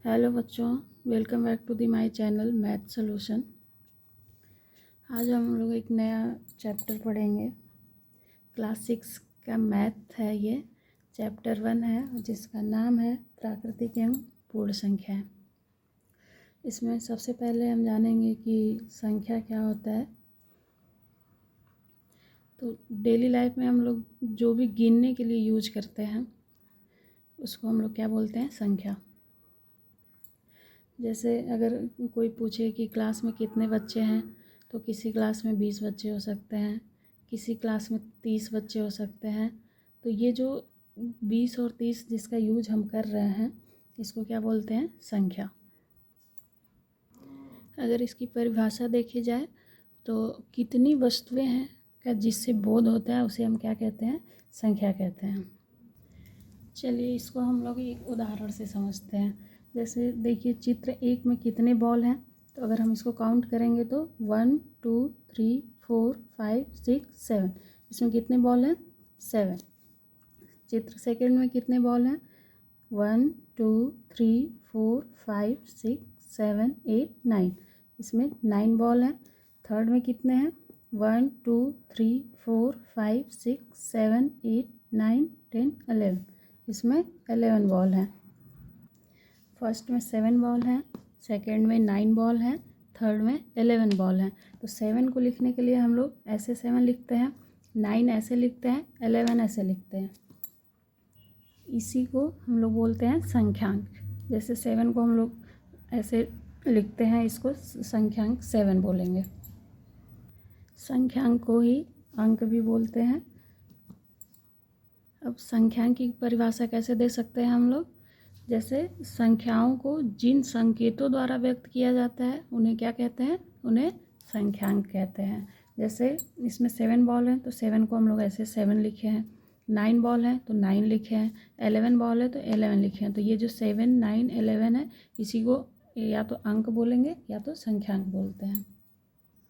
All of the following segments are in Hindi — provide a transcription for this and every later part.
हेलो बच्चों, welcome back to the my channel math solution. आज हम लोग एक नया चैप्टर पढ़ेंगे। क्लास 6 का मैथ है। ये चैप्टर 1 है जिसका नाम है प्राकृतिक एवं पूर्ण संख्याएं। इसमें सबसे पहले हम जानेंगे कि संख्या क्या होता है। तो डेली लाइफ में हम लोग जो भी गिनने के लिए यूज करते हैं उसको हम लोग क्या बोलते हैं? संख्या। जैसे अगर कोई पूछे कि क्लास में कितने बच्चे हैं, तो किसी क्लास में 20 बच्चे हो सकते हैं, किसी क्लास में 30 बच्चे हो सकते हैं। तो ये जो 20 और 30 जिसका यूज हम कर रहे हैं इसको क्या बोलते हैं? संख्या। अगर इसकी परिभाषा देखी जाए तो कितनी वस्तुएं हैं का जिससे बोध होता है उसे हम क्या कहते हैं? संख्या कहते हैं। चलिए इसको हम लोग एक उदाहरण से समझते हैं। जैसे देखिए चित्र 1 में कितने बॉल हैं, तो अगर हम इसको काउंट करेंगे तो 1 2 3 4 5 6 7। इसमें कितने बॉल हैं? 7। चित्र सेकंड में कितने बॉल हैं? 1 2 3 4 5 6 7 8 9। इसमें 9 बॉल हैं। थर्ड में कितने हैं? 1 2 3 4 5 6 7 8 9 10 11। इसमें 11 बॉल हैं। फर्स्ट में 7 बॉल हैं, सेकंड में 9 बॉल हैं, थर्ड में 11 बॉल हैं। तो 7 को लिखने के लिए हम लोग ऐसे 7 लिखते हैं, 9 ऐसे लिखते हैं, 11 ऐसे लिखते हैं। इसी को हम लोग बोलते हैं संख्यांक। जैसे 7 को हम लोग ऐसे लिखते हैं, इसको संख्यांक 7 बोलेंगे। संख्यांक को ही अंक भी बोलते हैं। अब संख्यांक की परिभाषा कैसे दे सकते हैं हम लोग? जैसे संख्याओं को जिन संकेतों द्वारा व्यक्त किया जाता है उन्हें क्या कहते हैं? उन्हें संख्यांक कहते हैं। जैसे इसमें 7 बॉल हैं तो 7 को हम लोग ऐसे 7 लिखे हैं, 9 बॉल हैं तो 9 लिखे हैं, 11 बॉल है तो 11 लिखे हैं। तो ये जो 7 9 11 है इसी को या तो अंक बोलेंगे या तो संख्यांक बोलते हैं।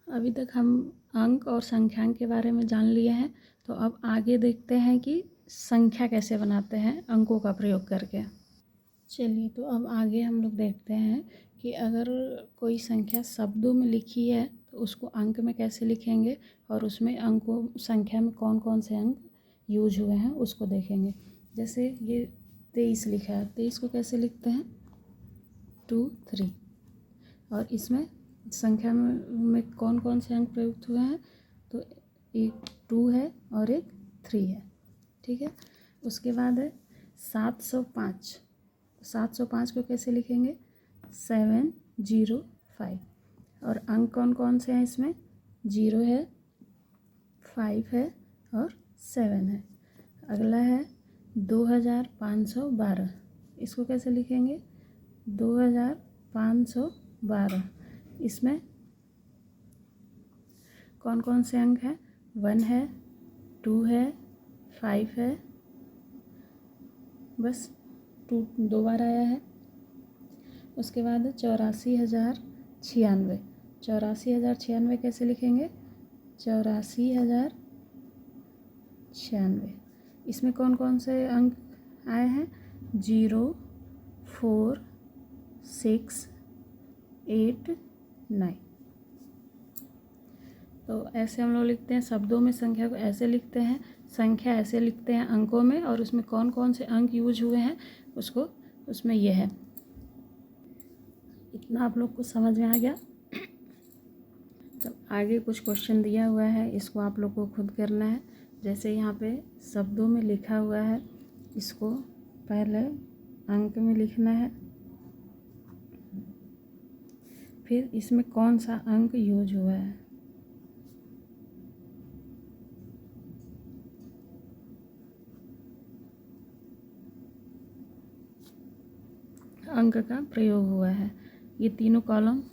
अभी तक हम अंक और संख्यांक के बारे में जान लिए हैं, तो अब आगे देखते हैं कि संख्या कैसे बनाते हैं अंकों का प्रयोग करके। चलिए तो अब आगे हम लोग देखते हैं कि अगर कोई संख्या शब्दों में लिखी है तो उसको अंक में कैसे लिखेंगे और उसमें अंकों संख्या में कौन कौन से अंक यूज हुए हैं उसको देखेंगे। जैसे ये 23 लिखा है, 23 को कैसे लिखते हैं? 2 3। और इसमें संख्या में कौन कौन से अंक प्रयुक्त हुए हैं? तो एक 2 है और एक 3 है। ठीक है। उसके बाद है 705। 705 को कैसे लिखेंगे? 705। और अंक कौन कौन से हैं इसमें? 0 है, 5 है और 7 है। अगला है 2512। इसको कैसे लिखेंगे? 2512। इसमें कौन कौन से अंक हैं? 1 है, 2 है, 5 है, बस 2 2 बार आया है। उसके बाद 84,096। 84,096 कैसे लिखेंगे? 84,096। इसमें कौन कौन से अंक आए हैं? 0 4 6 8 9। तो ऐसे हम लोग लिखते हैं शब्दों में, संख्या को ऐसे लिखते हैं, संख्या ऐसे लिखते हैं अंकों में, और उसमें कौन कौन से अंक यूज हुए हैं उसको उसमें यह है। इतना आप लोग को समझ में आ गया? तो आगे कुछ क्वेश्चन दिया हुआ है, इसको आप लोग को खुद करना है। जैसे यहाँ पे शब्दों में लिखा हुआ है, इसको पहले अंक में लिखना है, फिर इसमें कौन सा अंक यूज हुआ है। अंक का प्रयोग हुआ है। ये तीनों कॉलम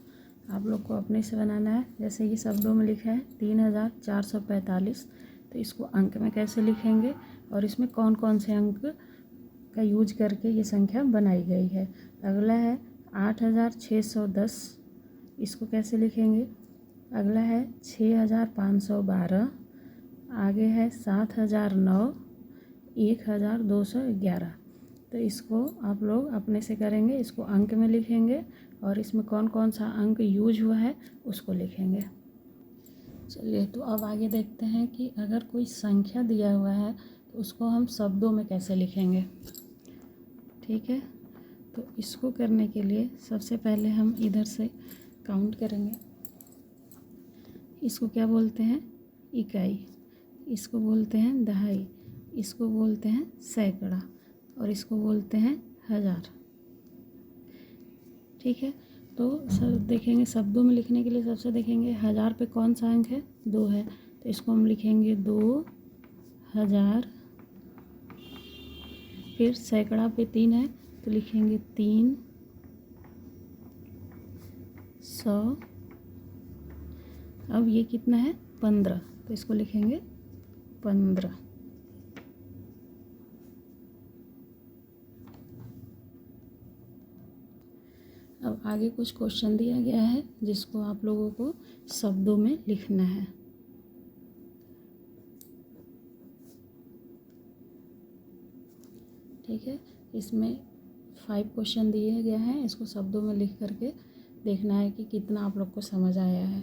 आप लोग को अपने से बनाना है। जैसे ये शब्दों में लिखा है 3445, तो इसको अंक में कैसे लिखेंगे और इसमें कौन कौन से अंक का यूज करके ये संख्या बनाई गई है। अगला है 8610, इसको कैसे लिखेंगे? अगला है 6512, आगे है 7009, 1211। तो इसको आप लोग अपने से करेंगे, इसको अंक में लिखेंगे और इसमें कौन कौन सा अंक यूज हुआ है उसको लिखेंगे। चलिए, तो अब आगे देखते हैं कि अगर कोई संख्या दिया हुआ है तो उसको हम शब्दों में कैसे लिखेंगे। ठीक है, तो इसको करने के लिए सबसे पहले हम इधर से काउंट करेंगे। इसको क्या बोलते हैं? इकाई। इसको बोलते हैं दहाई। इसको बोलते हैं सैकड़ा और इसको बोलते हैं हज़ार। ठीक है, तो सब देखेंगे शब्दों में लिखने के लिए सबसे देखेंगे हज़ार पे कौन सा अंक है? 2 है, तो इसको हम लिखेंगे 2000। फिर सैकड़ा पे 3 है तो लिखेंगे 300। अब ये कितना है? 15, तो इसको लिखेंगे 15। अब आगे कुछ क्वेश्चन दिया गया है जिसको आप लोगों को शब्दों में लिखना है। ठीक है, इसमें 5 क्वेश्चन दिए गए हैं, इसको शब्दों में लिख करके देखना है कि कितना आप लोग को समझ आया है।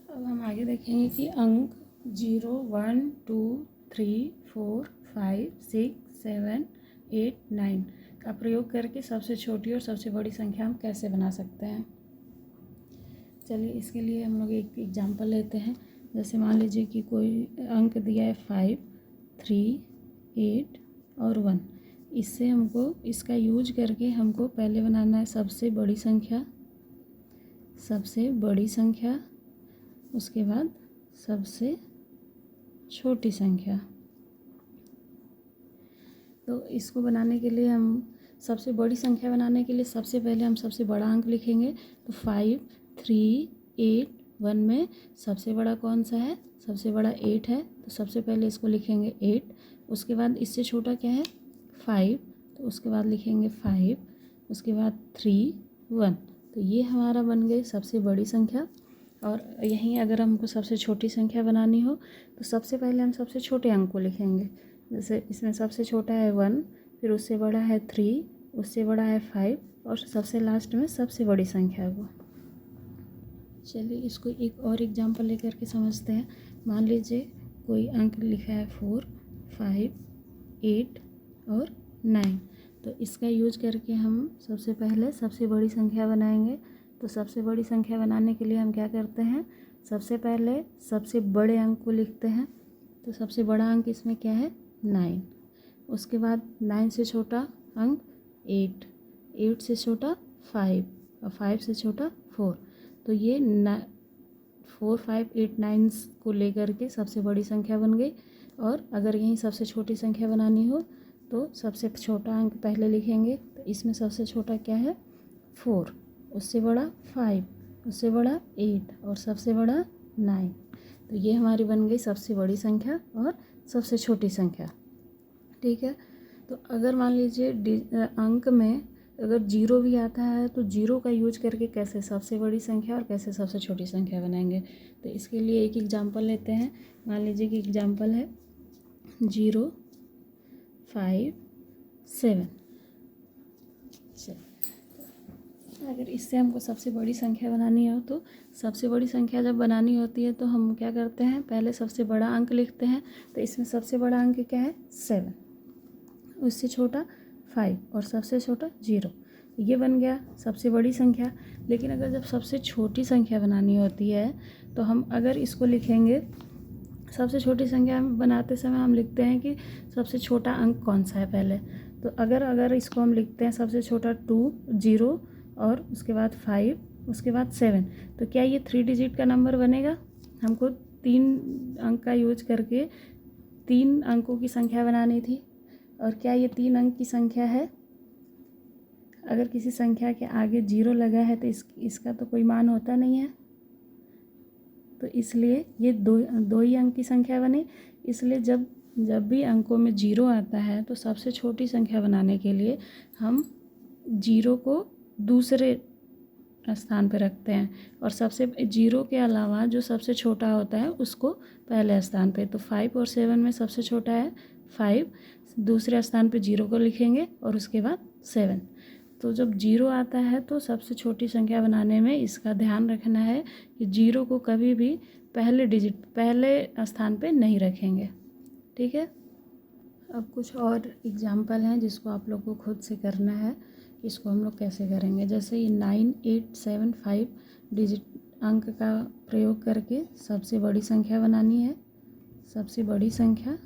अब हम आगे देखेंगे कि अंक 0, 1, 2, 3, 4, 5, 6, 7, 8, 9 का प्रयोग करके सबसे छोटी और सबसे बड़ी संख्या हम कैसे बना सकते हैं। चलिए, इसके लिए हम लोग एक एग्जांपल लेते हैं। जैसे मान लीजिए कि कोई अंक दिया है 5, 3, 8 और 1। इससे हमको इसका यूज करके हमको पहले बनाना है सबसे बड़ी संख्या, सबसे बड़ी संख्या, उसके बाद सबसे छोटी संख्या। तो इसको बनाने के लिए हम सबसे बड़ी संख्या बनाने के लिए सबसे पहले हम सबसे बड़ा अंक लिखेंगे। तो 5, 3, 8, 1 में सबसे बड़ा कौन सा है? सबसे बड़ा 8 है, तो सबसे पहले इसको लिखेंगे 8। उसके बाद इससे छोटा क्या है? 5, तो उसके बाद लिखेंगे 5। उसके बाद 3, 1। तो ये हमारा बन गई सबसे बड़ी संख्या। और यहीं अगर हमको सबसे छोटी संख्या बनानी हो तो सबसे पहले हम सबसे छोटे अंक को लिखेंगे। जैसे इसमें सबसे छोटा है 1, फिर उससे बड़ा है 3, उससे बड़ा है 5 और सबसे लास्ट में सबसे बड़ी संख्या है वो। चलिए, इसको एक और एग्जांपल लेकर के समझते हैं। मान लीजिए कोई अंक लिखा है 4, 5, 8 और 9। तो इसका यूज करके हम सबसे पहले सबसे बड़ी संख्या बनाएंगे। तो सबसे बड़ी संख्या बनाने के लिए हम क्या करते हैं? सबसे पहले सबसे बड़े अंक को लिखते हैं। तो सबसे बड़ा अंक इसमें क्या है? 9। उसके बाद 9 से छोटा अंक 8, 8 से छोटा 5 और 5 से छोटा 4। तो ये 4, 5, 8, 9 को लेकर के सबसे बड़ी संख्या बन गई। और अगर यहीं सबसे छोटी संख्या बनानी हो तो सबसे छोटा अंक पहले लिखेंगे। तो इसमें सबसे छोटा क्या है? 4, उससे बड़ा 5, उससे बड़ा 8 और सबसे बड़ा 9। तो ये हमारी बन गई सबसे बड़ी संख्या और सबसे छोटी संख्या। ठीक है, तो अगर मान लीजिए अंक में अगर 0 भी आता है तो 0 का यूज करके कैसे सबसे बड़ी संख्या और कैसे सबसे छोटी संख्या बनाएंगे। तो इसके लिए एक एग्जांपल लेते हैं। मान लीजिए कि एग्जांपल है 0, 5, 7। अगर इससे हमको सबसे बड़ी संख्या बनानी हो तो सबसे बड़ी संख्या जब बनानी होती है तो हम क्या करते हैं? पहले सबसे बड़ा अंक लिखते हैं। तो इसमें सबसे बड़ा अंक क्या है? 7, उससे छोटा 5 और सबसे छोटा 0। ये बन गया सबसे बड़ी संख्या। लेकिन अगर जब सबसे छोटी संख्या बनानी होती है तो हम अगर इसको लिखेंगे, सबसे छोटी संख्या बनाते समय हम लिखते हैं कि सबसे छोटा अंक कौन सा है पहले। तो अगर इसको हम लिखते हैं सबसे छोटा 2, 0 और उसके बाद 5, उसके बाद 7। तो क्या ये 3 डिजिट का नंबर बनेगा? हमको 3 अंक का यूज करके 3 अंकों की संख्या बनानी थी। और क्या ये 3 अंक की संख्या है? अगर किसी संख्या के आगे 0 लगा है तो इसका तो कोई मान होता नहीं है। तो इसलिए ये दो ही अंक की संख्या बने। इसलिए जब भी अंकों में 0 आता है तो सबसे छोटी संख्या बनाने के लिए हम 0 को दूसरे स्थान पर रखते हैं और सबसे 0 के अलावा जो सबसे छोटा होता है उसको पहले स्थान पे। तो 5 और 7 में सबसे छोटा है 5, दूसरे स्थान पे 0 को लिखेंगे और उसके बाद 7। तो जब 0 आता है तो सबसे छोटी संख्या बनाने में इसका ध्यान रखना है कि 0 को कभी भी पहले स्थान पे नहीं रखेंगे। ठीक है। अब कुछ और एग्जाम्पल हैं जिसको आप लोग को खुद से करना है। इसको हम लोग कैसे करेंगे, जैसे ये 9875 डिजिट अंक का प्रयोग करके सबसे बड़ी संख्या बनानी है, सबसे बड़ी संख्या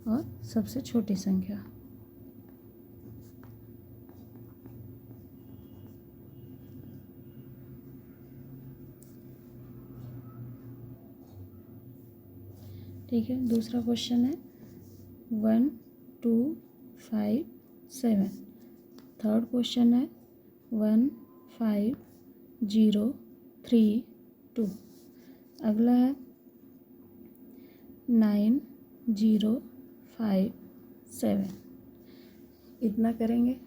और सबसे छोटी संख्या। ठीक है। दूसरा क्वेश्चन है 1257। थर्ड क्वेश्चन है 15032। अगला है 9057। इतना करेंगे।